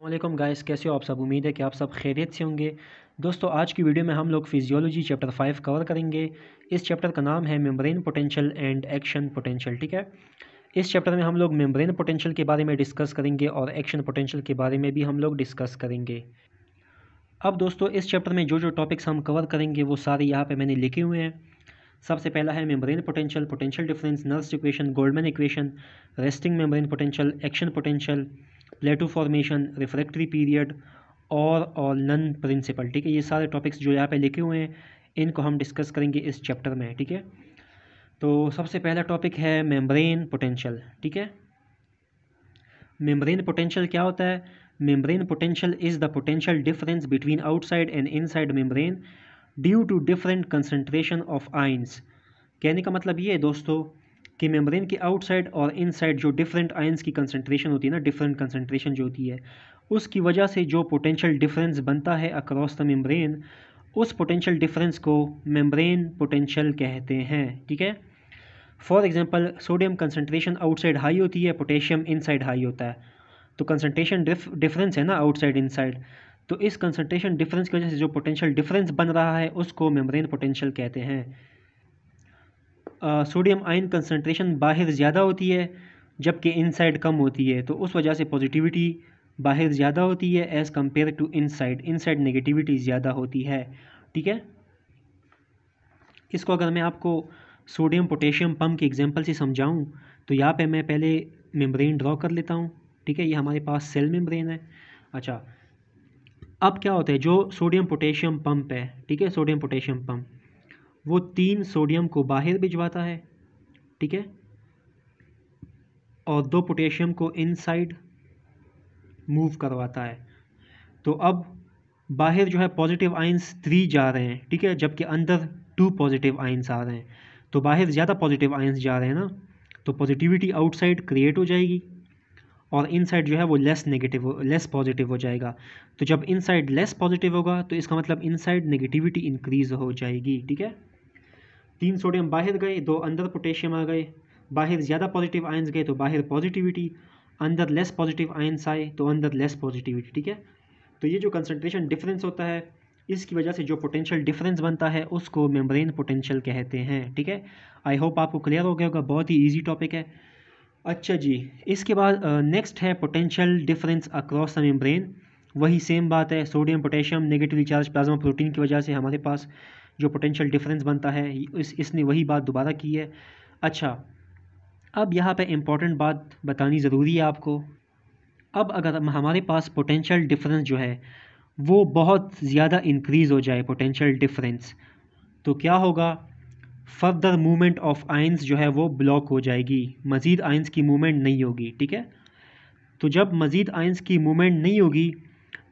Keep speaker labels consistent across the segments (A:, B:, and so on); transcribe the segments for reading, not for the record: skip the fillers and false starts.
A: वालेकुम गाइस, कैसे हो आप सब। उम्मीद है कि आप सब खैरियत से होंगे। दोस्तों, आज की वीडियो में हम लोग फिजियोलॉजी चैप्टर 5 कवर करेंगे। इस चैप्टर का नाम है membrane potential and action potential. ठीक है, इस चैप्टर में हम लोग मेम्ब्रेन पोटेंशियल के बारे में डिस्कस करेंगे और एक्शन पोटेंशियल के बारे में भी हम लोग डिस्कस करेंगे। अब दोस्तों, इस चैप्टर में जो जो टॉपिक्स हम कवर करेंगे वो सारे यहाँ पे मैंने लिखे हुए हैं। सबसे पहला है membrane potential, potential difference, Nernst equation, Goldman equation, resting membrane potential, action potential, plateau formation, refractory period और नन प्रिंसिपल। ठीक है, ये सारे टॉपिक्स जो यहाँ पे लिखे हुए हैं इनको हम डिस्कस करेंगे इस चैप्टर में। ठीक है, तो सबसे पहला टॉपिक है मेम्ब्रेन पोटेंशियल। ठीक है, मेम्ब्रेन पोटेंशियल क्या होता है? Membrane potential is the potential difference between outside and inside membrane due to different concentration of ions. कहने का मतलब ये है दोस्तों कि मेम्ब्रेन के आउटसाइड और इनसाइड जो डिफरेंट आयंस की कंसनट्रेशन होती है ना, डिफरेंट कंसनट्रेशन जो होती है, उसकी वजह से जो पोटेंशियल डिफरेंस बनता है अक्रॉस द मेम्ब्रेन, उस पोटेंशियल डिफरेंस को मेम्ब्रेन पोटेंशियल कहते हैं। ठीक है, for example sodium concentration outside high होती है, पोटेशियम इनसाइड हाई होता है, तो कंसनट्रेशन डिफरेंस है ना आउटसाइड इनसाइड, तो इस कंसनट्रेशन डिफरेंस की वजह से जो पोटेंशियल डिफरेंस बन रहा है उसको मेम्ब्रेन पोटेंशियल कहते हैं। सोडियम आयन कंसनट्रेशन बाहर ज़्यादा होती है जबकि इनसाइड कम होती है, तो उस वजह से पॉजिटिविटी बाहर ज़्यादा होती है as compare to inside, inside negativity ज़्यादा होती है। ठीक है, इसको अगर मैं आपको सोडियम पोटेशियम पम्प के एग्जांपल से समझाऊं तो यहाँ पे मैं पहले मेम्ब्रेन ड्रॉ कर लेता हूँ। ठीक है, ये हमारे पास सेल मेम्ब्रेन है। अच्छा, अब क्या होता है, जो सोडियम पोटेशियम पंप है, ठीक है, सोडियम पोटेशियम पंप वो 3 सोडियम को बाहर भिजवाता है, ठीक है, और 2 पोटेशियम को इनसाइड मूव करवाता है। तो अब बाहर जो है पॉजिटिव आयंस 3 जा रहे हैं, ठीक है, जबकि अंदर 2 पॉजिटिव आयंस आ रहे हैं। तो बाहर ज़्यादा पॉजिटिव आयंस जा रहे हैं ना, तो पॉजिटिविटी आउटसाइड क्रिएट हो जाएगी और इनसाइड जो है वो लेस पॉजिटिव हो जाएगा। तो जब इनसाइड लेस पॉजिटिव होगा तो इसका मतलब इनसाइड नेगेटिविटी इंक्रीज हो जाएगी। ठीक है, 3 सोडियम बाहर गए, 2 अंदर पोटेशियम आ गए, बाहर ज़्यादा पॉजिटिव आयंस गए तो बाहर पॉजिटिविटी, अंदर लेस पॉजिटिव आयंस आए तो अंदर लेस पॉजिटिविटी। ठीक है, तो ये जो कंसनट्रेशन डिफरेंस होता है इसकी वजह से जो पोटेंशियल डिफरेंस बनता है उसको मेम्ब्रेन पोटेंशियल कहते हैं। ठीक है, आई होप आपको क्लियर हो गया होगा, बहुत ही ईजी टॉपिक है। अच्छा जी, इसके बाद नेक्स्ट है potential difference across the membrane. वही सेम बात है, sodium potassium negatively charge plasma protein की वजह से हमारे पास जो पोटेंशियल डिफरेंस बनता है इसने वही बात दोबारा की है। अच्छा, अब यहाँ पे इम्पॉर्टेंट बात बतानी ज़रूरी है आपको। अब अगर हमारे पास पोटेंशियल डिफरेंस जो है वो बहुत ज़्यादा इंक्रीज़ हो जाए पोटेंशियल डिफरेंस, तो क्या होगा, फर्दर मूवमेंट ऑफ आयंस जो है वो ब्लॉक हो जाएगी, मज़ीद आयंस की मूवमेंट नहीं होगी। ठीक है, तो जब मज़ीद आयंस की मूवमेंट नहीं होगी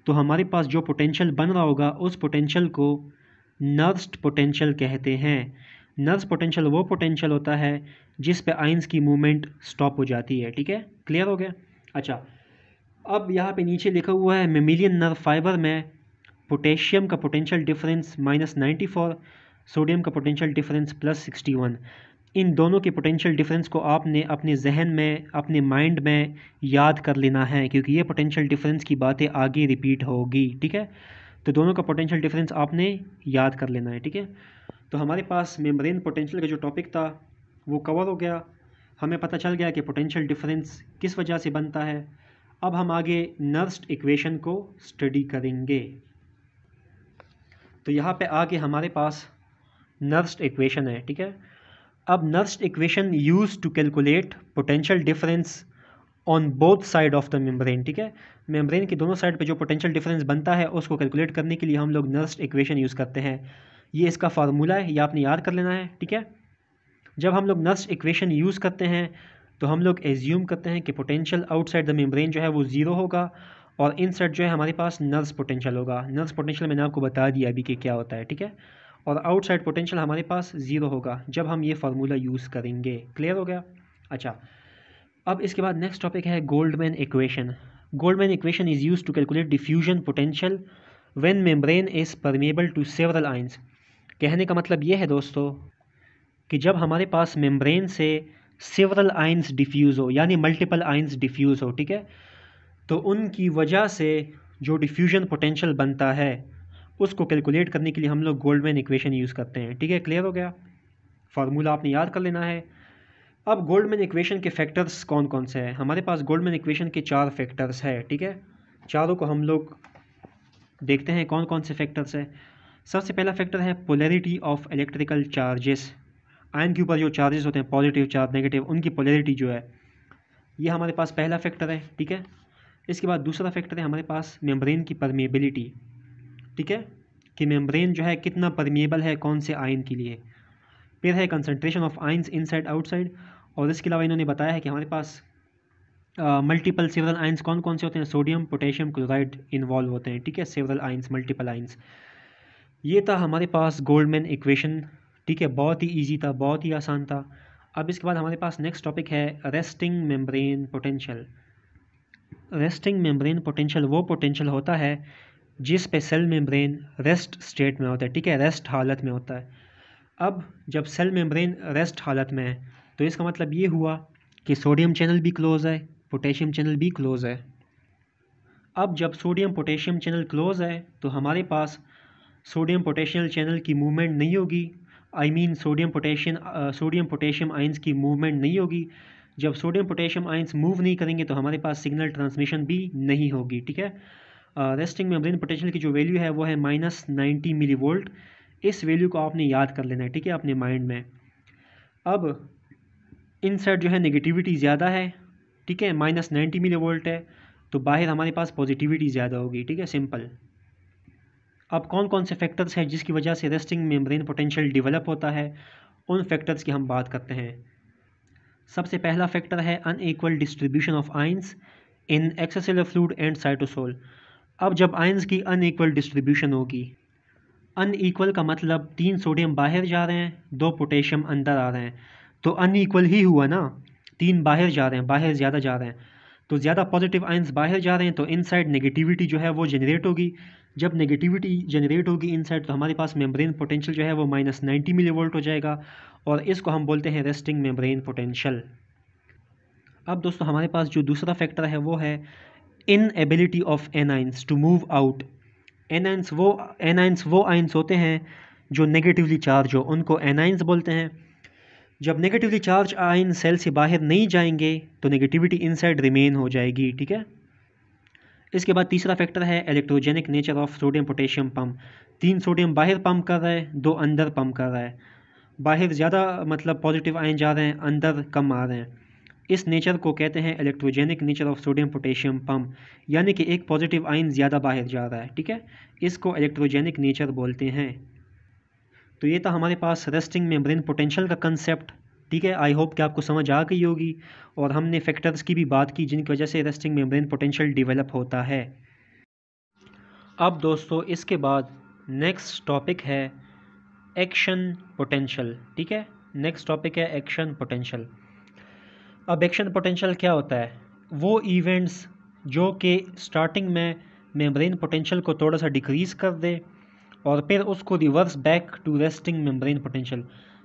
A: तो हमारे पास जो पोटेंशियल बन रहा होगा उस पोटेंशियल को नर्स्ड पोटेंशियल कहते हैं। नर्स पोटेंशियल वो पोटेंशियल होता है जिस पे आयंस की मूवमेंट स्टॉप हो जाती है। ठीक है, क्लियर हो गया। अच्छा, अब यहाँ पे नीचे लिखा हुआ है मेमिलियन नर्व फाइबर में पोटेशियम का पोटेंशियल डिफरेंस -94, सोडियम का पोटेंशियल डिफरेंस +61। इन दोनों के पोटेंशियल डिफरेंस को आपने अपने जहन में, अपने माइंड में याद कर लेना है क्योंकि ये पोटेंशियल डिफरेंस की बातें आगे रिपीट होगी। ठीक है, तो दोनों का पोटेंशियल डिफरेंस आपने याद कर लेना है। ठीक है, तो हमारे पास मेम्ब्रेन पोटेंशियल का जो टॉपिक था वो कवर हो गया, हमें पता चल गया कि पोटेंशियल डिफरेंस किस वजह से बनता है। अब हम आगे नर्स्ड इक्वेशन को स्टडी करेंगे। तो यहाँ पे आगे हमारे पास नर्स्ड इक्वेशन है। ठीक है, अब Nernst equation use to calculate potential difference on both side of the membrane. ठीक है, मेम्ब्रेन की दोनों साइड पे जो पोटेंशियल डिफरेंस बनता है उसको कैलकुलेट करने के लिए हम लोग नर्स्ड इक्वेशन यूज़ करते हैं। ये इसका फार्मूला है, ये आपने याद कर लेना है। ठीक है, जब हम लोग नर्स्ड इक्वेशन यूज़ करते हैं तो हम लोग एज्यूम करते हैं कि पोटेंशियल आउटसाइड द मेम्ब्रेन जो है वो ज़ीरो होगा और इनसाइड जो है हमारे पास नर्स पोटेंशियल होगा। नर्स पोटेंशियल मैंने आपको बता दिया अभी कि क्या होता है। ठीक है, और आउटसाइड पोटेंशियल हमारे पास ज़ीरो होगा जब हम ये फार्मूला यूज़ करेंगे। क्लियर हो गया। अच्छा, अब इसके बाद नेक्स्ट टॉपिक है Goldman equation. Goldman equation is use to calculate diffusion potential when membrane is permeable to several ions. कहने का मतलब ये है दोस्तों कि जब हमारे पास मेम्ब्रेन से सेवरल आयंस डिफ्यूज़ हो, यानी मल्टीपल आयंस डिफ्यूज़ हो, ठीक है, तो उनकी वजह से जो डिफ्यूजन पोटेंशियल बनता है उसको कैलकुलेट करने के लिए हम लोग गोल्डमैन इक्वेशन यूज़ करते हैं। ठीक है, क्लियर हो गया? फार्मूला आपने याद कर लेना है। अब गोल्डमैन इक्वेशन के फैक्टर्स कौन कौन से हैं? हमारे पास गोल्डमैन इक्वेशन के 4 फैक्टर्स है। ठीक है, चारों को हम लोग देखते हैं कौन कौन से फैक्टर्स है। सबसे पहला फैक्टर है polarity of electrical charges. Ion के ऊपर जो चार्जेस होते हैं, पॉजिटिव चार्ज, नेगेटिव, उनकी पोलैरिटी जो है, ये हमारे पास पहला फैक्टर है। ठीक है, इसके बाद दूसरा फैक्टर है हमारे पास मेम्ब्रेन की परमिएबिलिटी। ठीक है, कि मेम्ब्रेन जो है कितना परमिएबल है कौन से आयन के लिए। फिर है concentration of ions inside outside, और इसके अलावा इन्होंने बताया है कि हमारे पास मल्टीपल सेवरल आयन्स कौन कौन से होते हैं, सोडियम पोटेशियम क्लोराइड इन्वॉल्व होते हैं। ठीक है, सेवरल आयन्स, मल्टीपल आयन्स। ये था हमारे पास गोल्डमैन इक्वेशन। ठीक है, बहुत ही ईजी था, बहुत ही आसान था। अब इसके बाद हमारे पास नेक्स्ट टॉपिक है resting membrane potential. Resting membrane potential वो पोटेंशियल होता है जिस पे सेल मेम्ब्रेन रेस्ट स्टेट में होता है। ठीक है, रेस्ट हालत में होता है। अब जब सेल मेम्ब्रेन रेस्ट हालत में है तो इसका मतलब ये हुआ कि सोडियम चैनल भी क्लोज है, पोटेशियम चैनल भी क्लोज है। अब जब सोडियम पोटेशियम चैनल क्लोज है तो हमारे पास सोडियम पोटेशियम चैनल की मूवमेंट नहीं होगी। सोडियम पोटेशियम आयंस की मूवमेंट नहीं होगी। जब सोडियम पोटेशियम आयंस मूव नहीं करेंगे तो हमारे पास सिग्नल ट्रांसमिशन भी नहीं होगी। ठीक है, रेस्टिंग मेम्ब्रेन पोटेंशियल की जो वैल्यू है वो है -90 मिली वोल्ट। इस वैल्यू को आपने याद कर लेना है। ठीक है, अपने माइंड में। अब इनसाइड जो है नेगेटिविटी ज़्यादा है। ठीक है, -90 मिली वोल्ट है, तो बाहर हमारे पास पॉजिटिविटी ज़्यादा होगी। ठीक है, सिंपल। अब कौन कौन से फैक्टर्स हैं जिसकी वजह से रेस्टिंग मेम्ब्रेन पोटेंशियल डेवलप होता है, उन फैक्टर्स की हम बात करते हैं। सबसे पहला फैक्टर है unequal distribution of ions in extracellular fluid and cytosol. अब जब आयंस की अनइक्वल डिस्ट्रीब्यूशन होगी, अनइक्वल का मतलब 3 सोडियम बाहर जा रहे हैं, 2 पोटेशियम अंदर आ रहे हैं, तो अनइक्वल ही हुआ ना। 3 बाहर जा रहे हैं, बाहर ज़्यादा जा रहे हैं, तो ज़्यादा पॉजिटिव आयंस बाहर जा रहे हैं, तो इनसाइड नेगेटिविटी जो है वो जनरेट होगी। जब नेगेटिविटी जनरेट होगी इनसाइड तो हमारे पास मेम्ब्रेन पोटेंशियल जो है वो -90 मिली वोल्ट हो जाएगा, और इसको हम बोलते हैं रेस्टिंग मेम्ब्रेन पोटेंशियल। अब दोस्तों हमारे पास जो दूसरा फैक्टर है वो है inability of anions to move out. Anions वो आयंस होते हैं जो नेगेटिवली चार्ज हो, उनको एनाइंस बोलते हैं। जब नेगेटिवली चार्ज आयन सेल से बाहर नहीं जाएंगे तो नेगेटिविटी इनसाइड रिमेन हो जाएगी। ठीक है, इसके बाद तीसरा फैक्टर है electrogenic nature of sodium potassium pump. 3 sodium बाहर पंप कर रहा है, 2 अंदर पंप कर रहा है। बाहर ज़्यादा मतलब पॉजिटिव आयन जा रहे हैं, अंदर कम आ रहे हैं। इस नेचर को कहते हैं electrogenic nature of sodium potassium pump, यानी कि एक पॉजिटिव आयन ज़्यादा बाहर जा रहा है। ठीक है, इसको इलेक्ट्रोजेनिक नेचर बोलते हैं। तो ये था हमारे पास रेस्टिंग मेम्ब्रेन पोटेंशियल का कंसेप्ट। ठीक है, आई होप कि आपको समझ आ गई होगी, और हमने फैक्टर्स की भी बात की जिनकी वजह से रेस्टिंग मेम्ब्रेन पोटेंशियल डेवलप होता है। अब दोस्तों इसके बाद नेक्स्ट टॉपिक है एक्शन पोटेंशियल। ठीक है, नेक्स्ट टॉपिक है एक्शन पोटेंशियल। अब एक्शन पोटेंशियल क्या होता है? वो इवेंट्स जो कि स्टार्टिंग में मेम्ब्रेन पोटेंशियल को थोड़ा सा डिक्रीज़ कर दे और फिर उसको reverse back to resting membrane potential,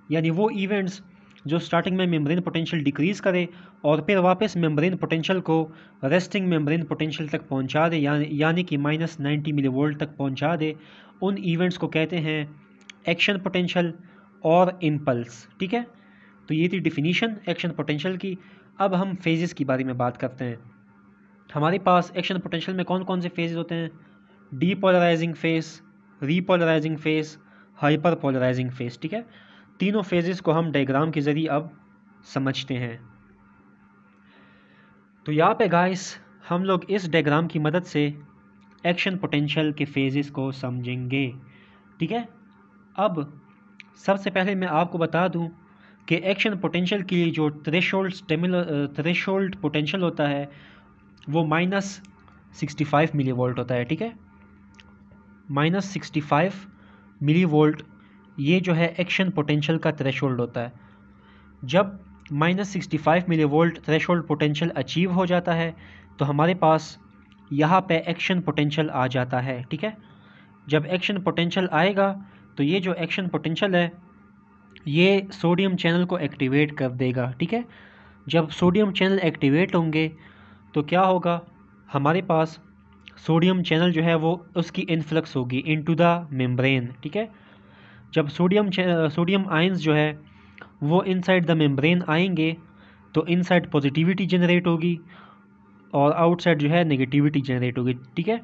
A: यानी वो इवेंट्स जो स्टार्टिंग में मेम्ब्रेन पोटेंशियल डिक्रीज़ करे और फिर वापस मेम्ब्रेन पोटेंशियल को रेस्टिंग मेम्ब्रेन पोटेंशियल तक पहुंचा दे, यानी कि -90 मिली वोल्ट तक पहुंचा दे, उन इवेंट्स को कहते हैं एक्शन पोटेंशियल और इम्पल्स। ठीक है, तो ये थी डिफिनीशन एक्शन पोटेंशियल की। अब हम फेजेस की बारे में बात करते हैं। हमारे पास एक्शन पोटेंशियल में कौन कौन से फेजेस होते हैं? Depolarising phase, repolarising phase, hyper polarising phase. ठीक है, तीनों फेजेस को हम डायग्राम के ज़रिए अब समझते हैं। तो यहाँ पे गाइस हम लोग इस डायग्राम की मदद से एक्शन पोटेंशियल के फेजेस को समझेंगे। ठीक है, अब सबसे पहले मैं आपको बता दूं कि एक्शन पोटेंशियल के लिए जो थ्रेशोल्ड पोटेंशियल होता है वो -65 मिली वोल्ट होता है। ठीक है, -65 मिली वोल्ट ये जो है एक्शन पोटेंशियल का थ्रेशोल्ड होता है। जब -65 millivolt threshold potential achieve हो जाता है तो हमारे पास यहाँ पे एक्शन पोटेंशियल आ जाता है। ठीक है, जब एक्शन पोटेंशियल आएगा तो ये जो एक्शन पोटेंशियल है ये सोडियम चैनल को एक्टिवेट कर देगा। ठीक है, जब सोडियम चैनल एक्टिवेट होंगे तो क्या होगा, हमारे पास सोडियम चैनल जो है वो उसकी इन्फ्लक्स होगी इनटू द मेम्ब्रेन, ठीक है। जब सोडियम आयंस जो है वो इनसाइड द मेम्ब्रेन आएंगे तो इनसाइड पॉजिटिविटी जनरेट होगी और आउटसाइड जो है नेगेटिविटी जनरेट होगी, ठीक है।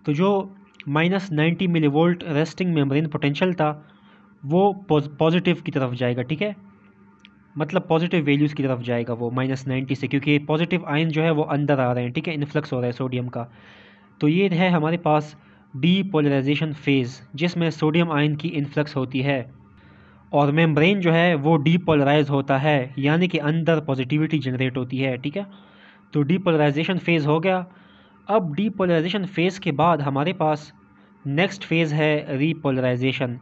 A: तो जो -90 मिलीवोल्ट रेस्टिंग मेम्ब्रेन पोटेंशियल था वो पॉजिटिव की तरफ जाएगा, ठीक है। मतलब पॉजिटिव वैल्यूज़ की तरफ जाएगा वो -90 से, क्योंकि पॉजिटिव आयन जो है वो अंदर आ रहे हैं, ठीक है, इन्फ्लक्स हो रहा है सोडियम का। तो ये है हमारे पास डीपोलराइजेशन फेज़, जिसमें सोडियम आयन की इन्फ्लक्स होती है और मेम्ब्रेन जो है वो डीपोलराइज होता है, यानी कि अंदर पॉजिटिविटी जनरेट होती है, ठीक है। तो डीपोलराइजेशन फेज़ हो गया। अब डीपोलराइजेशन फेज़ के बाद हमारे पास नेक्स्ट फेज़ है रीपोलराइजेशन,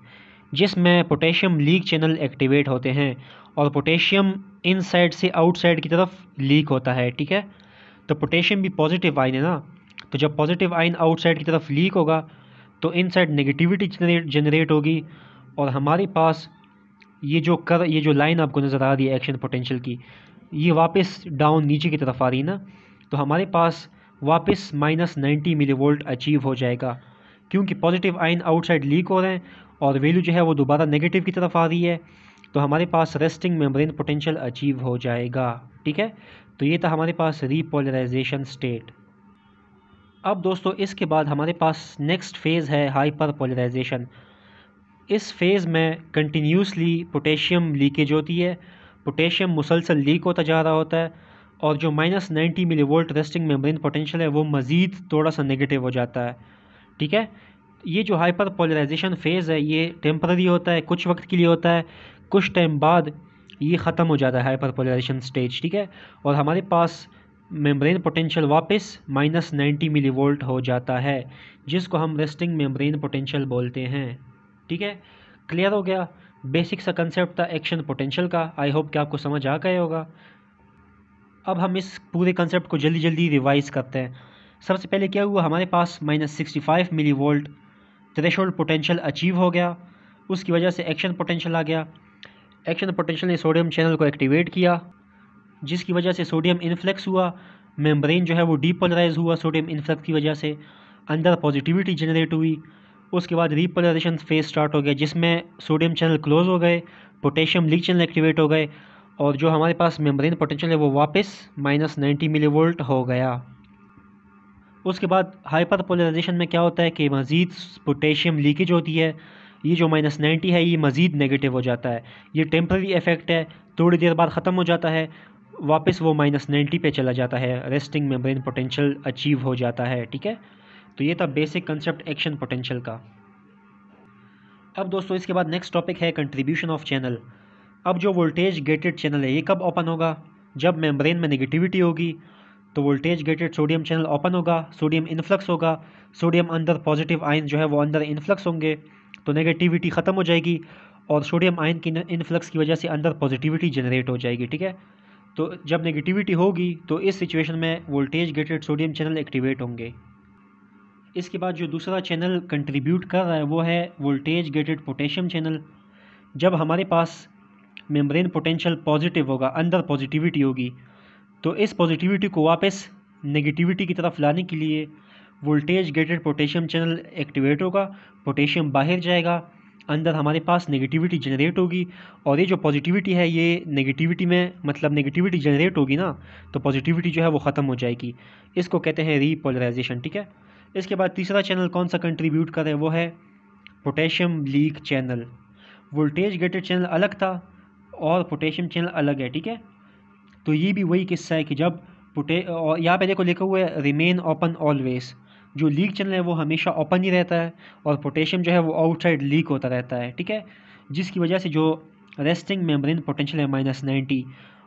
A: जिसमें पोटेशियम लीक चैनल एक्टिवेट होते हैं और पोटेशियम इनसाइड से आउटसाइड की तरफ लीक होता है, ठीक है। तो पोटेशियम भी पॉजिटिव आयन है ना, तो जब पॉजिटिव आयन आउटसाइड की तरफ लीक होगा तो इनसाइड नेगेटिविटी जनरेट होगी और हमारे पास ये जो लाइन आपको नज़र आ रही है एक्शन पोटेंशियल की, ये वापस डाउन नीचे की तरफ आ रही है ना, तो हमारे पास वापस -90 मिलीवोल्ट अचीव हो जाएगा, क्योंकि पॉजिटिव आयन आउटसाइड लीक हो रहे हैं और वैल्यू जो है वो दोबारा नेगेटिव की तरफ आ रही है, तो हमारे पास रेस्टिंग मेम्ब्रेन पोटेंशियल अचीव हो जाएगा, ठीक है। तो ये था हमारे पास रीपोलराइजेशन स्टेट। अब दोस्तों इसके बाद हमारे पास नेक्स्ट फेज़ है हाइपर पोलराइजेशन। इस फेज़ में कंटिन्यूसली पोटेशियम लीकेज होती है, पोटेशियम मुसलसल लीक होता जा रहा होता है और जो -90 मिलीवोल्ट रेस्टिंग मेम्ब्रेन पोटेंशियल है वो मज़ीद थोड़ा सा नेगेटिव हो जाता है, ठीक है। ये जो हाइपर पोलराइजेशन फेज़ है ये टेम्पररी होता है, कुछ वक्त के लिए होता है, कुछ टाइम बाद ये ख़त्म हो जाता है हाइपर पोलराइजेशन स्टेज, ठीक है। और हमारे पास मेम्ब्रेन पोटेंशियल वापस -90 मिलीवोल्ट हो जाता है, जिसको हम रेस्टिंग मेम्ब्रेन पोटेंशियल बोलते हैं, ठीक है। क्लियर हो गया? बेसिक सा कंसेप्ट था एक्शन पोटेंशियल का। आई होप कि आपको समझ आ गया होगा। अब हम इस पूरे कंसेप्ट को जल्दी जल्दी रिवाइज करते हैं। सबसे पहले क्या हुआ, हमारे पास -65 मिलीवोल्ट थ्रेशोल्ड पोटेंशियल अचीव हो गया, उसकी वजह से एक्शन पोटेंशियल आ गया। एक्शन पोटेंशियल ने सोडियम चैनल को एक्टिवेट किया, जिसकी वजह से सोडियम इन्फ्लक्स हुआ, मेम्ब्रेन जो है वो डीपोलराइज हुआ सोडियम इन्फ्लक्स की वजह से, अंदर पॉजिटिविटी जनरेट हुई। उसके बाद रीपोलराइजेशन फेज स्टार्ट हो गया, जिसमें सोडियम चैनल क्लोज हो गए, पोटेशियम लीक चैनल एक्टिवेट हो गए और जो हमारे पास मेम्ब्रेन पोटेंशियल है वो वापस -90 मिलीवोल्ट हो गया। उसके बाद हाइपर पोलराइजेशन में क्या होता है कि मज़ीद पोटेशियम लीकेज होती है, ये जो -90 है ये मज़ीद नेगेटिव हो जाता है। ये टेम्पररी इफेक्ट है, थोड़ी देर बाद ख़त्म हो जाता है, वापस वो -90 पे चला जाता है, रेस्टिंग मेम्ब्रेन पोटेंशियल अचीव हो जाता है, ठीक है। तो ये था बेसिक कंसेप्ट एक्शन पोटेंशियल का। अब दोस्तों इसके बाद नेक्स्ट टॉपिक है कंट्रीब्यूशन ऑफ चैनल। अब जो वोल्टेज गेटेड चैनल है ये कब ओपन होगा, जब मेम्ब्रेन में नेगेटिविटी होगी तो voltage gated sodium channel open होगा, सोडियम इन्फ्लक्स होगा, सोडियम अंदर पॉजिटिव आयन जो है वो अंदर इन्फ्लक्स होंगे तो नेगेटिविटी ख़त्म हो जाएगी और सोडियम आयन की इन्फ्लक्स की वजह से अंदर पॉजिटिविटी जनरेट हो जाएगी, ठीक है। तो जब नेगेटिविटी होगी तो इस सिचुएशन में voltage gated sodium channel activate होंगे। इसके बाद जो दूसरा चैनल कंट्रीब्यूट कर रहा है वो है वोल्टेज गेटेड पोटेशियम चैनल। जब हमारे पास मेम्ब्रेन पोटेंशियल पॉजिटिव होगा, अंदर पॉजिटिविटी होगी, तो इस पॉजिटिविटी को वापस नेगेटिविटी की तरफ लाने के लिए voltage gated potassium channel activate होगा, पोटेशियम बाहर जाएगा, अंदर हमारे पास नेगेटिविटी जनरेट होगी और ये जो पॉजिटिविटी है ये नेगेटिविटी में मतलब नेगेटिविटी जनरेट होगी ना, तो पॉजिटिविटी जो है वो ख़त्म हो जाएगी। इसको कहते हैं रीपोलराइजेशन, ठीक है। इसके बाद तीसरा चैनल कौन सा कंट्रीब्यूट करे वो है potassium leak channel. Voltage gated channel अलग था और पोटेशियम चैनल अलग है, ठीक है। तो ये भी वही किस्सा है कि जब और यहाँ पे देखो लिखा हुआ है रिमेन ओपन ऑलवेज, जो लीक चैनल है वो हमेशा ओपन ही रहता है और पोटेशियम जो है वो आउटसाइड लीक होता रहता है, ठीक है। जिसकी वजह से जो रेस्टिंग मेम्ब्रेन पोटेंशियल है -90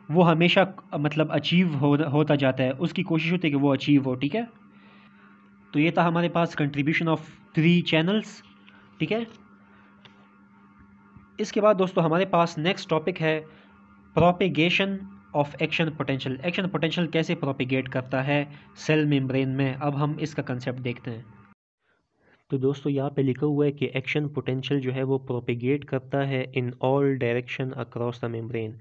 A: वो हमेशा मतलब अचीव होता जाता है, उसकी कोशिश होती है कि वो अचीव हो, ठीक है। तो ये था हमारे पास कंट्रीब्यूशन ऑफ 3 चैनल्स, ठीक है। इसके बाद दोस्तों हमारे पास नेक्स्ट टॉपिक है propagation of action potential. Action potential कैसे प्रोपेगेट करता है सेल मेम्ब्रेन में, अब हम इसका कंसेप्ट देखते हैं। तो दोस्तों यहाँ पे लिखा हुआ है कि एक्शन पोटेंशियल जो है वो प्रोपेगेट करता है in all direction across the membrane.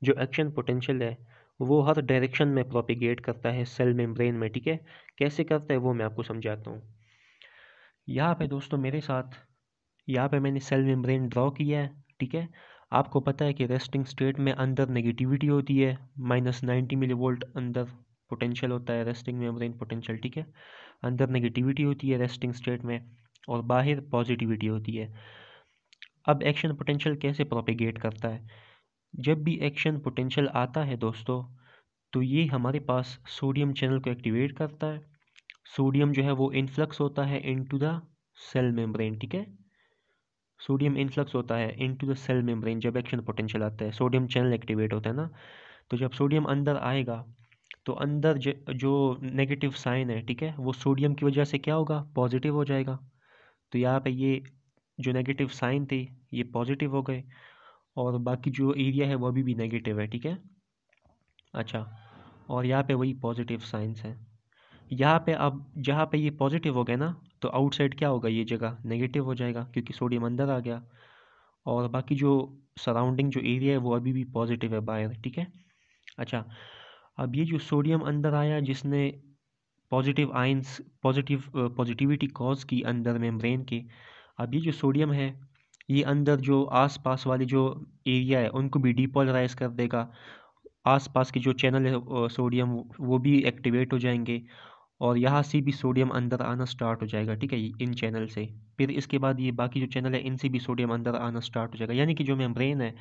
A: जो एक्शन पोटेंशियल है वो हर डायरेक्शन में प्रोपिगेट करता है सेल मेम्ब्रेन में, ठीक है। कैसे करता है वो मैं आपको समझाता हूँ। यहाँ पे दोस्तों मेरे साथ, यहाँ पे मैंने सेल मेम्ब्रेन ड्रॉ किया है, ठीक है। आपको पता है कि रेस्टिंग स्टेट में अंदर नेगेटिविटी होती है, -90 मिलीवोल्ट अंदर पोटेंशियल होता है, रेस्टिंग मेम्ब्रेन पोटेंशियल, ठीक है। अंदर नेगेटिविटी होती है रेस्टिंग स्टेट में और बाहर पॉजिटिविटी होती है। अब एक्शन पोटेंशियल कैसे प्रोपिगेट करता है? जब भी एक्शन पोटेंशियल आता है दोस्तों, तो ये हमारे पास सोडियम चैनल को एक्टिवेट करता है। सोडियम जो है वो इन्फ्लक्स होता है इनटू द सेल मेम्ब्रेन, ठीक है। सोडियम इन्फ्लक्स होता है इनटू द सेल मेम्ब्रेन जब एक्शन पोटेंशियल आता है, सोडियम चैनल एक्टिवेट होता है ना। तो जब सोडियम अंदर आएगा तो अंदर जो नेगेटिव साइन है, ठीक है, वो सोडियम की वजह से क्या होगा, पॉजिटिव हो जाएगा। तो यहाँ पे ये जो नेगेटिव साइन थे ये पॉजिटिव हो गए और बाकी जो एरिया है वो अभी भी नेगेटिव है, ठीक है। अच्छा, और यहाँ पे वही पॉजिटिव साइंस हैं। यहाँ पे अब जहाँ पे ये पॉजिटिव हो गया ना, तो आउटसाइड क्या होगा, ये जगह नेगेटिव हो जाएगा क्योंकि सोडियम अंदर आ गया। और बाकी जो सराउंडिंग जो एरिया है वो अभी भी पॉजिटिव है बाहर, ठीक है। अच्छा, अब ये जो सोडियम अंदर आया जिसने पॉजिटिव आयंस पॉजिटिविटी कॉज की अंदर मेम्ब्रेन के, अब ये जो सोडियम है ये अंदर जो आसपास वाले जो एरिया है उनको भी डीपोलराइज कर देगा। आसपास के जो चैनल है सोडियम वो भी एक्टिवेट हो जाएंगे और यहाँ से भी सोडियम अंदर आना स्टार्ट हो जाएगा, ठीक है, इन चैनल से। फिर इसके बाद ये बाकी जो चैनल है इनसे भी सोडियम अंदर आना स्टार्ट हो जाएगा, यानी कि जो मेम्ब्रेन है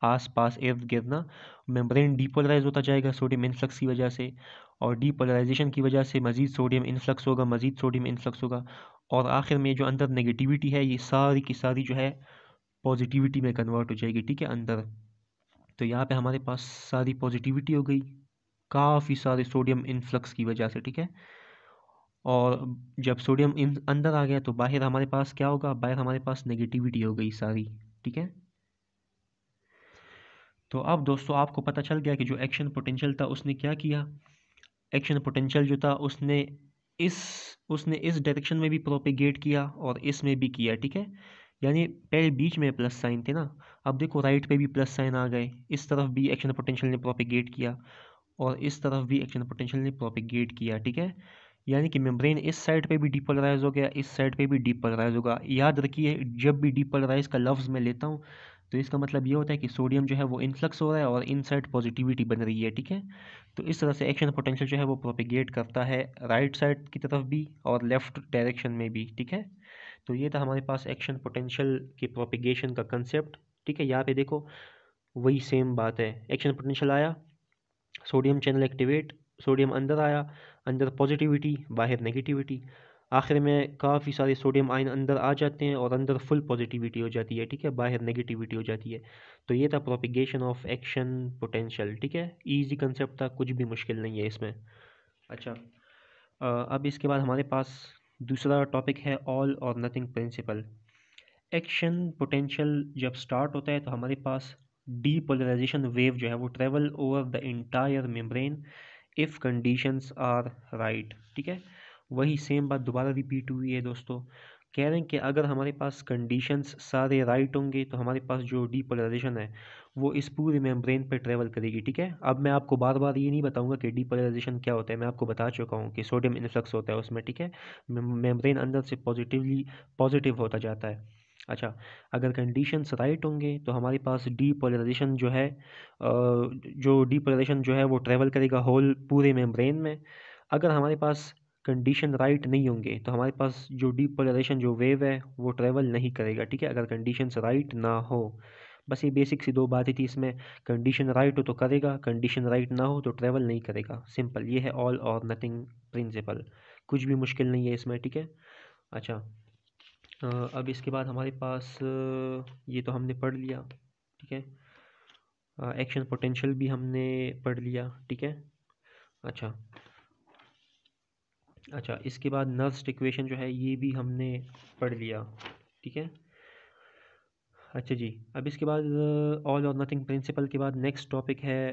A: आसपास इर्द गिर्द ना, मेम्ब्रेन डीपोलराइज होता जाएगा सोडियम इन्फ्लक्स की वजह से, और डीपोलराइजेशन की वजह से मज़ीद सोडियम इन्फ्लक्स होगा, मज़ीद सोडियम इन्फ्लक्स होगा, और आखिर में जो अंदर नेगेटिविटी है ये सारी की सारी जो है पॉजिटिविटी में कन्वर्ट हो जाएगी, ठीक है, अंदर। तो यहाँ पे हमारे पास सारी पॉजिटिविटी हो गई काफ़ी सारे सोडियम इन्फ्लक्स की वजह से, ठीक है। और जब सोडियम इन अंदर आ गया तो बाहर हमारे पास क्या होगा, बाहर हमारे पास नेगेटिविटी हो गई सारी, ठीक है। तो अब दोस्तों आपको पता चल गया कि जो एक्शन पोटेंशियल था उसने क्या किया। एक्शन पोटेंशियल जो था इस उसने इस डायरेक्शन में भी प्रोपेगेट किया और इसमें भी किया, ठीक है। यानी पहले बीच में प्लस साइन थे ना, अब देखो राइट पे भी प्लस साइन आ गए, इस तरफ भी एक्शन पोटेंशियल ने प्रोपेगेट किया और इस तरफ भी एक्शन पोटेंशियल ने प्रोपेगेट किया, ठीक है। यानी कि मेम्ब्रेन इस साइड पे भी डीपोलराइज हो गया, इस साइड पे भी डीपोलराइज होगा। याद रखिए जब भी डीपोलराइज का लफ्ज़ मैं लेता हूँ तो इसका मतलब ये होता है कि सोडियम जो है वो इन्फ्लक्स हो रहा है और इन साइड पॉजिटिविटी बन रही है, ठीक है। तो इस तरह से एक्शन पोटेंशियल जो है वो प्रोपेगेट करता है राइट साइड की तरफ भी और लेफ्ट डायरेक्शन में भी, ठीक है। तो ये था हमारे पास एक्शन पोटेंशियल के प्रोपेगेशन का कंसेप्ट, ठीक है। यहाँ पे देखो वही सेम बात है, एक्शन पोटेंशियल आया, सोडियम चैनल एक्टिवेट, सोडियम अंदर आया, अंदर पॉजिटिविटी बाहर नेगेटिविटी, आखिर में काफ़ी सारे सोडियम आयन अंदर आ जाते हैं और अंदर फुल पॉजिटिविटी हो जाती है, ठीक है, बाहर नेगेटिविटी हो जाती है। तो ये था प्रोपिगेशन ऑफ एक्शन पोटेंशियल, ठीक है। इजी कंसेप्ट था, कुछ भी मुश्किल नहीं है इसमें। अच्छा, अब इसके बाद हमारे पास दूसरा टॉपिक है ऑल और नथिंग प्रिंसिपल। एक्शन पोटेंशियल जब स्टार्ट होता है तो हमारे पास डीपोलराइजेशन वेव जो है वो travel over the entire membrane if conditions are right, ठीक है। वही सेम बात दोबारा रिपीट हुई है दोस्तों, कह रहे हैं कि अगर हमारे पास कंडीशंस सारे राइट होंगे तो हमारे पास जो डीपोलराइजेशन है वो इस पूरे मेम्ब्रेन पे ट्रेवल करेगी, ठीक है। अब मैं आपको बार बार ये नहीं बताऊंगा कि डीपोलराइजेशन क्या होता है, मैं आपको बता चुका हूँ कि सोडियम इन्फ्लक्स होता है उसमें, ठीक है। मेम्ब्रेन अंदर से पॉजिटिव होता जाता है। अच्छा, अगर कंडीशंस राइट होंगे तो हमारे पास डीपोलराइजेशन जो है वो ट्रेवल करेगा होल पूरे मेम्ब्रेन में। अगर हमारे पास कंडीशन राइट नहीं होंगे तो हमारे पास जो डीपोलराइजेशन जो वेव है वो ट्रेवल नहीं करेगा, ठीक है, अगर कंडीशंस राइट ना हो। बस ये बेसिक सी दो बातें थी इसमें, कंडीशन राइट हो तो करेगा, कंडीशन राइट ना हो तो ट्रेवल नहीं करेगा, सिंपल। ये है ऑल और नथिंग प्रिंसिपल, कुछ भी मुश्किल नहीं है इसमें, ठीक है। अच्छा, अब इसके बाद हमारे पास ये तो हमने पढ़ लिया, ठीक है। एक्शन पोटेंशियल भी हमने पढ़ लिया, ठीक है। अच्छा, अच्छा इसके बाद नर्व्स इक्वेशन जो है ये भी हमने पढ़ लिया, ठीक है। अच्छा जी, अब इसके बाद ऑल और नथिंग प्रिंसिपल के बाद नेक्स्ट टॉपिक है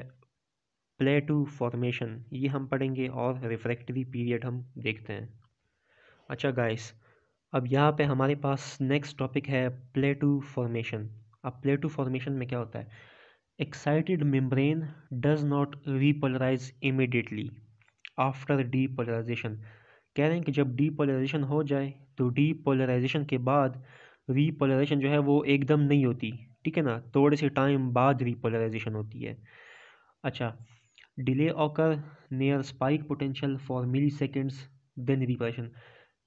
A: प्लेटू फॉर्मेशन, ये हम पढ़ेंगे और रिफ्रैक्टरी पीरियड हम देखते हैं। अच्छा गाइस, अब यहाँ पे हमारे पास नेक्स्ट टॉपिक है प्लेटू फॉर्मेशन। अब प्लेटू फॉर्मेशन में क्या होता है, excited membrane does not repolarise immediately after depolarisation. कह रहे हैं कि जब डीपोलराइजेशन हो जाए तो डीपोलराइजेशन के बाद रीपोलराइजेशन जो है वो एकदम नहीं होती, ठीक है ना, थोड़े से टाइम बाद रीपोलराइजेशन होती है। अच्छा, delay occur near spike potential for milliseconds then repolarisation.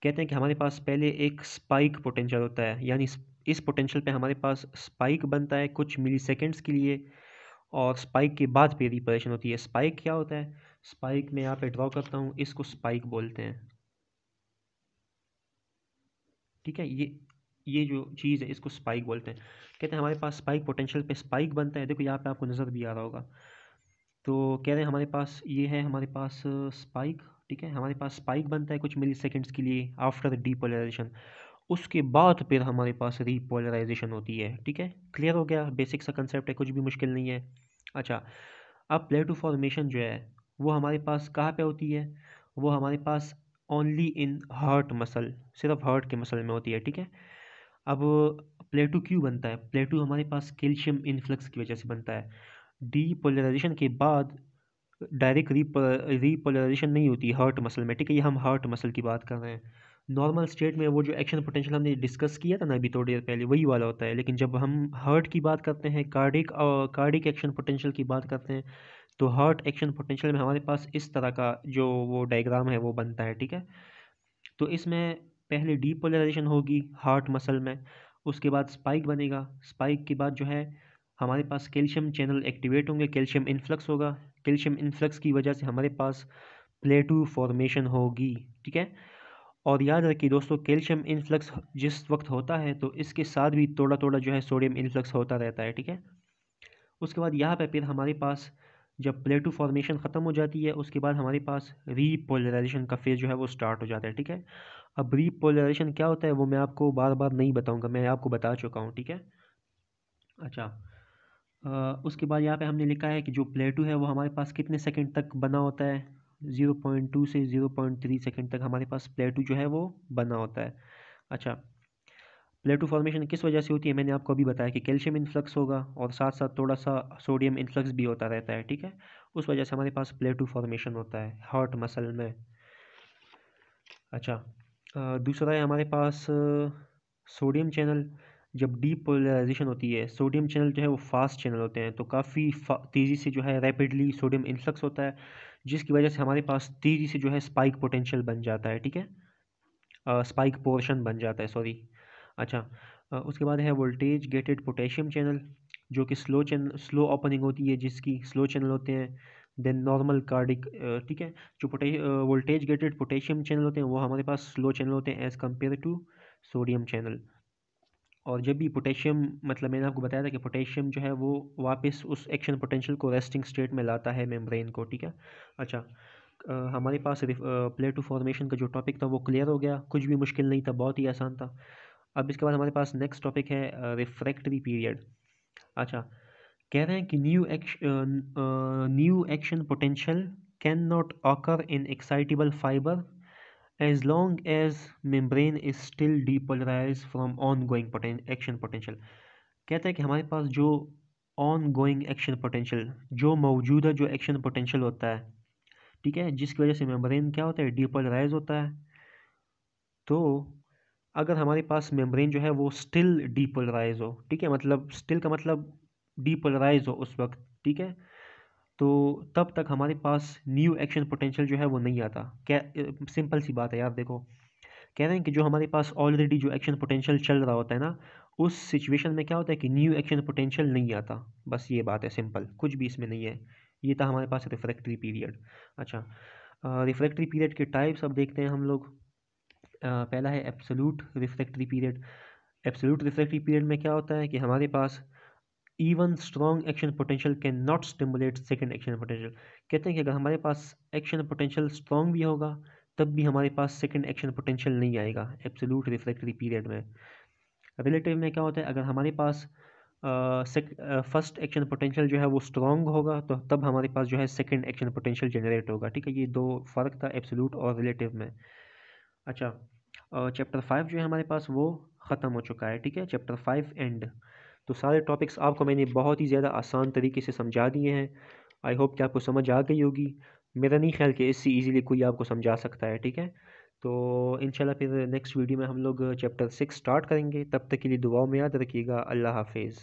A: कहते हैं कि हमारे पास पहले एक स्पाइक पोटेंशियल होता है, यानी इस पोटेंशियल पे हमारे पास स्पाइक बनता है कुछ मिली सेकेंड्स के लिए, और स्पाइक के बाद फिर रीपोलराइजेशन होती है। स्पाइक क्या होता है? स्पाइक मैं यहाँ पे ड्रॉ करता हूँ, इसको स्पाइक बोलते हैं, ठीक है। ये जो चीज़ है इसको स्पाइक बोलते हैं। कहते हैं हमारे पास स्पाइक पोटेंशियल पे स्पाइक बनता है, देखो यहाँ पे आपको नज़र भी आ रहा होगा। तो कह रहे हैं हमारे पास ये है, हमारे पास स्पाइक, ठीक है, हमारे पास स्पाइक बनता है कुछ मिली सेकेंड्स के लिए आफ्टर डीपोलराइजेशन। उसके बाद फिर हमारे पास रीपोलराइजेशन होती है, ठीक है। क्लियर हो गया? बेसिक सा कंसेप्ट है, कुछ भी मुश्किल नहीं है। अच्छा, अब प्लेटो फॉर्मेशन जो है वो हमारे पास कहाँ पे होती है? वो हमारे पास ओनली इन हार्ट मसल, सिर्फ हार्ट के मसल में होती है, ठीक है। अब प्लेटो क्यों बनता है? प्लेटो हमारे पास कैल्शियम इन्फ्लक्स की वजह से बनता है। डीपोलराइजेशन के बाद डायरेक्ट रीपोलराइजेशन नहीं होती हार्ट मसल में, ठीक है, ये हम हार्ट मसल की बात कर रहे हैं। नॉर्मल स्टेट में वो जो एक्शन पोटेंशियल हमने डिस्कस किया था ना अभी थोड़ी देर पहले, वही वाला होता है। लेकिन जब हम हार्ट की बात करते हैं, कार्डिक एक्शन पोटेंशियल की बात करते हैं, तो हार्ट एक्शन पोटेंशियल में हमारे पास इस तरह का जो वो डायग्राम है वो बनता है, ठीक है। तो इसमें पहले डीपोलराइजेशन होगी हार्ट मसल में, उसके बाद स्पाइक बनेगा, स्पाइक के बाद जो है हमारे पास कैल्शियम चैनल एक्टिवेट होंगे, कैल्शियम इन्फ्लक्स होगा, कैल्शियम इन्फ्लक्स की वजह से हमारे पास प्लेटो फॉर्मेशन होगी, ठीक है। और याद रखिए दोस्तों, कैल्शियम इन्फ्लक्स जिस वक्त होता है तो इसके साथ भी थोड़ा थोड़ा जो है सोडियम इन्फ्लक्स होता रहता है, ठीक है। उसके बाद यहाँ पे फिर हमारे पास जब प्लेटो फॉर्मेशन ख़त्म हो जाती है उसके बाद हमारे पास रीपोलराइजेशन का फेज़ जो है वो स्टार्ट हो जाता है, ठीक है। अब रीपोलराइजेशन क्या होता है वो मैं आपको बार बार नहीं बताऊंगा, मैं आपको बता चुका हूँ, ठीक है। अच्छा, उसके बाद यहाँ पे हमने लिखा है कि जो प्लेटो है वो हमारे पास कितने सेकंड तक बना होता है? 0.2 से 0.3 सेकंड तक हमारे पास प्लेटो जो है वो बना होता है। अच्छा, प्लेटो फॉर्मेशन किस वजह से होती है? मैंने आपको अभी बताया कि कैल्शियम इन्फ्लक्स होगा और साथ साथ थोड़ा सा सोडियम इन्फ्लक्स भी होता रहता है, ठीक है। उस वजह से हमारे पास प्लेटो फॉर्मेशन होता है हार्ट मसल में। अच्छा, दूसरा है हमारे पास सोडियम चैनल। जब डीपोलराइजेशन होती है, सोडियम चैनल जो है वो फास्ट चैनल होते हैं, तो काफ़ी तेज़ी से जो है रैपिडली सोडियम इन्फ्लक्स होता है, जिसकी वजह से हमारे पास तेज़ी से जो है स्पाइक पोटेंशियल बन जाता है, ठीक है, स्पाइक पोर्शन बन जाता है, सॉरी। अच्छा, उसके बाद है वोल्टेज गेटेड पोटेशियम चैनल, जो कि स्लो ओपनिंग होती है, जिसकी स्लो चैनल होते हैं देन नॉर्मल कार्डिक, ठीक है। जो वोल्टेज गेटेड पोटेशियम चैनल होते हैं वो हमारे पास स्लो चैनल होते हैं as compare to sodium channel. और जब भी पोटेशियम, मतलब मैंने आपको बताया था कि पोटेशियम जो है वो वापस उस एक्शन पोटेंशियल को रेस्टिंग स्टेट में लाता है मेम्ब्रेन को, ठीक है। अच्छा, हमारे पास प्लेटो फॉर्मेशन का जो टॉपिक था वो क्लियर हो गया, कुछ भी मुश्किल नहीं था, बहुत ही आसान था। अब इसके बाद हमारे पास नेक्स्ट टॉपिक है रिफ्रैक्टरी पीरियड। अच्छा, कह रहे हैं कि new action potential can not occur in excitable fibre as long as membrane is still depolarized from ongoing action potential। कहता है कि हमारे पास जो ongoing action potential, जो मौजूदा जो action potential होता है, ठीक है, जिसकी वजह से मेम्ब्रेन क्या होता है, डीपोलराइज होता है। तो अगर हमारे पास मेम्ब्रेन जो है वो स्टिल डीपोलराइज हो, ठीक है, मतलब स्टिल का मतलब डीपोलराइज हो उस वक्त, ठीक है, तो तब तक हमारे पास न्यू एक्शन पोटेंशियल जो है वो नहीं आता। क्या सिंपल सी बात है यार, देखो कह रहे हैं कि जो हमारे पास ऑलरेडी जो एक्शन पोटेंशियल चल रहा होता है ना, उस सिचुएशन में क्या होता है कि न्यू एक्शन पोटेंशियल नहीं आता, बस ये बात है, सिंपल, कुछ भी इसमें नहीं है। ये था हमारे पास रिफ्रैक्टरी पीरियड। अच्छा, रिफ्रैक्टरी पीरियड के टाइप्स अब देखते हैं हम लोग। पहला है absolute refractory period. Absolute refractory period में क्या होता है कि हमारे पास even strong action potential can not stimulate second action potential. कहते हैं कि अगर हमारे पास एक्शन पोटेंशियल स्ट्रॉन्ग भी होगा तब भी हमारे पास सेकेंड एक्शन पोटेंशियल नहीं आएगा एब्सोल्यूट रिफ्रैक्टरी पीरियड में। रिलेटिव में क्या होता है, अगर हमारे पास फर्स्ट एक्शन पोटेंशियल जो है वो स्ट्रॉन्ग होगा तो तब हमारे पास जो है सेकेंड एक्शन पोटेंशियल जनरेट होगा, ठीक है। ये दो फ़र्क था एब्सोल्यूट और रिलेटिव में। अच्छा, चैप्टर 5 जो है हमारे पास वो ख़त्म हो चुका है, ठीक है, चैप्टर 5 एंड। तो सारे टॉपिक्स आपको मैंने बहुत ही ज़्यादा आसान तरीके से समझा दिए हैं। आई होप कि आपको समझ आ गई होगी। मेरा नहीं ख्याल कि इससे इजीली कोई आपको समझा सकता है, ठीक है। तो इंशाल्लाह फिर नेक्स्ट वीडियो में हम लोग चैप्टर 6 स्टार्ट करेंगे। तब तक के लिए दुआओं में याद रखिएगा। अल्लाह हाफिज़।